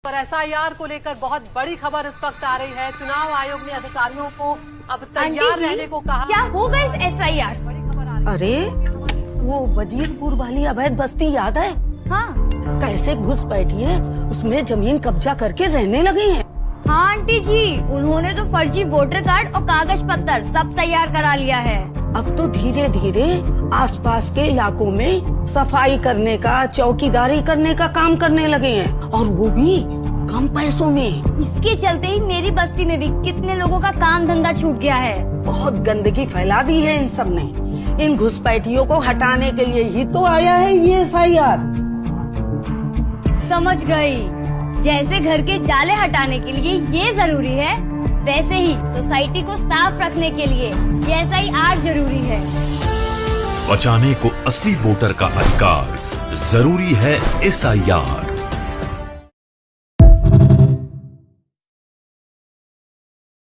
पर एसआईआर को लेकर बहुत बड़ी खबर इस वक्त आ रही है। चुनाव आयोग ने अधिकारियों को अब तैयार रहने को कहा। क्या होगा इस एसआईआर से? अरे वो वजीरपुर वाली अवैध बस्ती याद है? हाँ कैसे घुसपैठी है, उसमें जमीन कब्जा करके रहने लगे हैं। हाँ आंटी जी, उन्होंने तो फर्जी वोटर कार्ड और कागज पत्र सब तैयार करा लिया है। अब तो धीरे धीरे आसपास के इलाकों में सफाई करने का, चौकीदारी करने का काम करने लगे हैं, और वो भी कम पैसों में। इसके चलते ही मेरी बस्ती में भी कितने लोगों का काम धंधा छूट गया है। बहुत गंदगी फैला दी है इन सब ने। इन घुसपैठियों को हटाने के लिए ही तो आया है ये एसआईआर। समझ गई। जैसे घर के जाले हटाने के लिए ये जरूरी है, वैसे ही सोसाइटी को साफ रखने के लिए ये एसआईआर जरूरी है। बचाने को असली वोटर का अधिकार, जरूरी है एसआईआर।